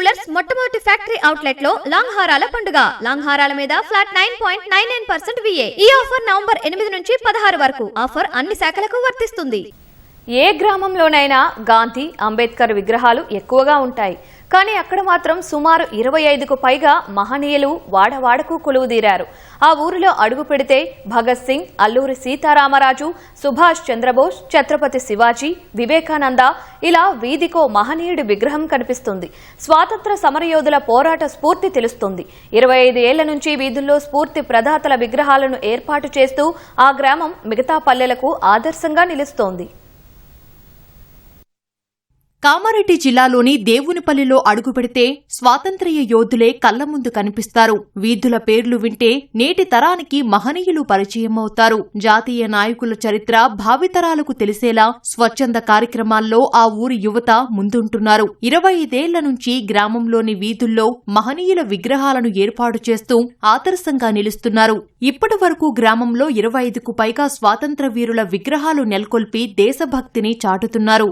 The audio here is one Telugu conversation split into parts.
జ్యువెలర్స్ మొట్టమొదటి ఫ్యాక్టరీ అవుట్లెట్ లో లాంగ్ హారాల పండుగ. లాంగ్ హారాల మీద ఫ్లాట్ 9.99% VA. ఈ ఆఫర్ నవంబర్ 8 నుంచి 16 వరకు. ఆఫర్ అన్ని శాఖలకు వర్తిస్తుంది. ఏ గ్రామంలోనైనా గాంధీ, అంబేద్కర్ విగ్రహాలు ఎక్కువగా ఉంటాయి. కానీ అక్కడ మాత్రం సుమారు 25కు పైగా మహనీయులు వాడవాడకు కొలువుదీరారు. ఆ ఊరిలో అడుగు పెడితే భగత్ సింగ్, అల్లూరి సీతారామరాజు, సుభాష్ చంద్రబోస్, ఛత్రపతి శివాజీ, వివేకానంద ఇలా వీధికో మహనీయుడి విగ్రహం కనిపిస్తుంది. స్వాతంత్ర సమరయోధుల పోరాట స్ఫూర్తి తెలుస్తుంది. 25 ఏళ్ల నుంచి వీధుల్లో స్ఫూర్తి ప్రదాతల విగ్రహాలను ఏర్పాటు చేస్తూ ఆ గ్రామం మిగతా పల్లెలకు ఆదర్శంగా నిలుస్తోంది. కామారెడ్డి జిల్లాలోని దేవునిపల్లిలో అడుగుపెడితే స్వాతంత్ర్య యోధులే కళ్ల ముందు కనిపిస్తారు. వీధుల పేర్లు వింటే నేటి తరానికి మహనీయులు పరిచయమవుతారు. జాతీయ నాయకుల చరిత్ర భావితరాలకు తెలిసేలా స్వచ్ఛంద కార్యక్రమాల్లో ఆ ఊరి యువత ముందుంటున్నారు. 25 ఏళ్ల నుంచి గ్రామంలోని వీధుల్లో మహనీయుల విగ్రహాలను ఏర్పాటు చేస్తూ ఆదర్శంగా నిలుస్తున్నారు. ఇప్పటి వరకు గ్రామంలో 25కు పైగా స్వాతంత్ర్య వీరుల విగ్రహాలు నెలకొల్పి దేశభక్తిని చాటుతున్నారు.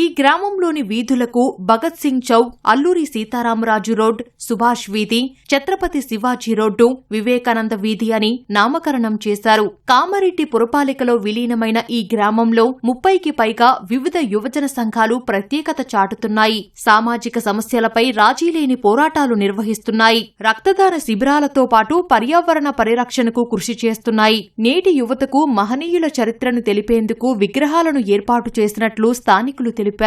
ఈ గ్రామంలోని వీధులకు భగత్ సింగ్ చౌక్, అల్లూరి సీతారామరాజు రోడ్, సుభాష్ వీధి, ఛత్రపతి శివాజీ రోడ్డు, వివేకానంద వీధి అని నామకరణం చేశారు. కామారెడ్డి పురపాలికలో విలీనమైన ఈ గ్రామంలో 30కి పైగా వివిధ యువజన సంఘాలు ప్రత్యేకత చాటుతున్నాయి. సామాజిక సమస్యలపై రాజీలేని పోరాటాలు నిర్వహిస్తున్నాయి. రక్తదాన శిబిరాలతో పాటు పర్యావరణ పరిరక్షణకు కృషి చేస్తున్నాయి. నేటి యువతకు మహనీయుల చరిత్రను తెలిపేందుకు విగ్రహాలను ఏర్పాటు చేసినట్లు స్థానికులు తెలిపారు.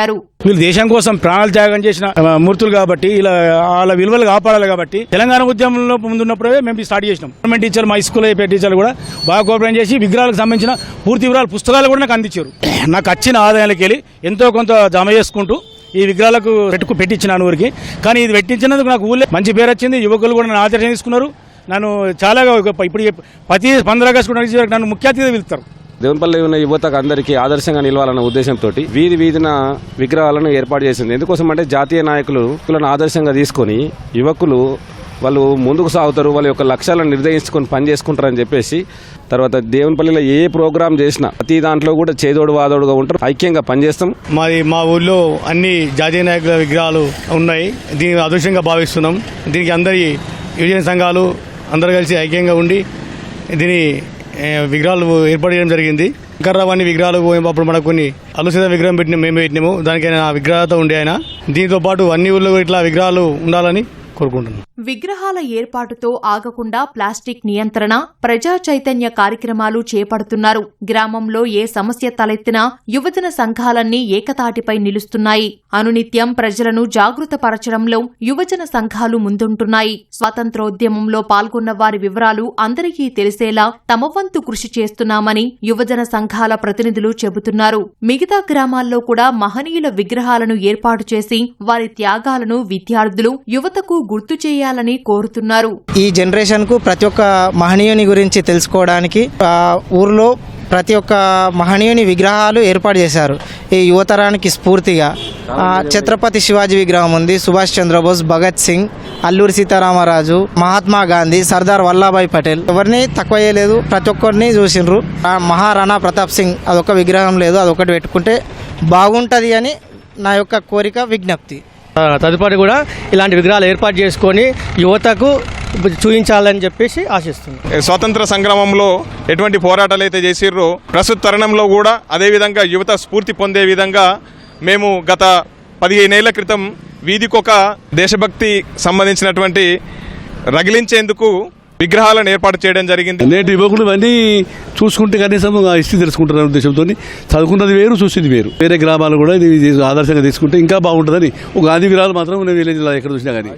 వీళ్ళు దేశం కోసం ప్రాణాలు త్యాగం చేసిన మూర్తులు కాబట్టి ఇలా వాళ్ళ విలువలు కాపాడాలి కాబట్టి తెలంగాణ ఉద్యమంలో ముందున్నప్పుడే మేము స్టార్ట్ చేసినాం. గవర్నమెంట్ టీచర్లు, మా స్కూల్ అయిపోయే టీచర్లు కూడా బాగా కోఆపరేట్ చేసి విగ్రహాలకు సంబంధించిన పూర్తి వివరాలు పుస్తకాలు కూడా నాకు అందించారు. నాకు వచ్చిన ఆదాయాలకు వెళ్ళి ఎంతో కొంత జమ చేసుకుంటూ ఈ విగ్రహాలకు పెట్టించినాను ఊరికి. కానీ ఇది పెట్టించినందుకు నాకు ఊళ్ళో మంచి పేరు వచ్చింది. యువకులు కూడా నన్ను ఆదర్శం తీసుకున్నారు. నన్ను చాలా ఇప్పుడు ప్రతి 15 ఆగస్టు నన్ను ముఖ్య అతిథిగా పిలుస్తారు. దేవునిపల్లి ఉన్న యువతకు అందరికీ ఆదర్శంగా నిలవాలన్న ఉద్దేశంతో వీధిన విగ్రహాలను ఏర్పాటు చేసింది. ఎందుకోసం అంటే జాతీయ నాయకులను ఆదర్శంగా తీసుకొని యువకులు వాళ్ళు ముందుకు సాగుతారు, వాళ్ళ యొక్క లక్ష్యాలను నిర్ణయించుకొని పని చేసుకుంటారని చెప్పేసి తర్వాత దేవునిపల్లిలో ఏ ప్రోగ్రామ్ చేసినా ప్రతి దాంట్లో కూడా చేదోడు వాదోడుగా ఉంటారు, ఐక్యంగా పనిచేస్తాం. మా ఊళ్ళో అన్ని జాతీయ నాయకుల విగ్రహాలు ఉన్నాయి. దీన్ని అదృష్టంగా భావిస్తున్నాం. దీనికి అందరి యువజన సంఘాలు అందరూ కలిసి ఐక్యంగా ఉండి దీని విగ్రహాలు ఏర్పాటు చేయడం జరిగింది. శంకర్రావు విగ్రహాలు అప్పుడు మనకు కొన్ని అలుసీత విగ్రహం మేము పెట్టినాము. దానికైనా విగ్రహాలతో ఉండే ఆయన. దీంతో పాటు అన్ని ఊళ్ళో ఇట్లా విగ్రహాలు ఉండాలని కోరుకుంటున్నాను. విగ్రహాల ఏర్పాటుతో ఆగకుండా ప్లాస్టిక్ నియంత్రణ, ప్రజా చైతన్య కార్యక్రమాలు చేపడుతున్నారు. గ్రామంలో ఏ సమస్య తలెత్తినా యువజన సంఘాలన్నీ ఏకతాటిపై నిలుస్తున్నాయి. అనునిత్యం ప్రజలను జాగృతపరచడంలో యువజన సంఘాలు ముందుంటున్నాయి. స్వాతంత్ర్యోద్యమంలో పాల్గొన్న వారి వివరాలు అందరికీ తెలిసేలా తమ వంతు కృషి చేస్తున్నామని యువజన సంఘాల ప్రతినిధులు చెబుతున్నారు. మిగతా గ్రామాల్లో కూడా మహనీయుల విగ్రహాలను ఏర్పాటు చేసి వారి త్యాగాలను విద్యార్థులు, యువతకు గుర్తు చేయాలని కోరుతున్నారు. ఈ జనరేషన్ కు ప్రతి ఒక్క మహనీయుని గురించి తెలుసుకోవడానికి ఊర్లో ప్రతి ఒక్క మహనీయుని విగ్రహాలు ఏర్పాటు చేశారు. ఈ యువతరానికి స్ఫూర్తిగా ఛత్రపతి శివాజీ విగ్రహం ఉంది, సుభాష్ చంద్రబోస్, భగత్ సింగ్, అల్లూరి సీతారామరాజు, మహాత్మా గాంధీ, సర్దార్ వల్లభాయ్ పటేల్ ఎవరిని తక్కువ చేయలేదు. ప్రతి ఒక్కరిని చూసిండ్రు. మహారాణా ప్రతాప్ సింగ్ అదొక విగ్రహం లేదు, అదొకటి పెట్టుకుంటే బాగుంటుంది అని నా యొక్క కోరిక, విజ్ఞప్తి. తదుపరి కూడా ఇలాంటి విగ్రహాలు ఏర్పాటు చేసుకొని యువతకు చూపించాలని చెప్పేసి ఆశిస్తున్నాం. స్వాతంత్ర సంగ్రామంలో ఎటువంటి పోరాటాలు అయితే చేసిర్రో ప్రస్తుత తరుణంలో కూడా అదేవిధంగా యువత స్ఫూర్తి పొందే విధంగా మేము గత 15 ఏళ్ల క్రితం వీధికొక దేశభక్తి సంబంధించినటువంటి రగిలించేందుకు విగ్రహాలను ఏర్పాటు చేయడం జరిగింది. నేటి యువకులు అన్నీ చూసుకుంటే కనీసం హిస్టరీ తెలుసుకుంటున్న ఉద్దేశంతో చదువుకున్నది వేరు, చూసింది వేరు. వేరే గ్రామాలు కూడా ఇది ఆదర్శంగా తీసుకుంటే ఇంకా బాగుంటుందని ఒక గాంధీ విగ్రహాలు మాత్రం విలేజ్లో ఎక్కడ చూసినా కానీ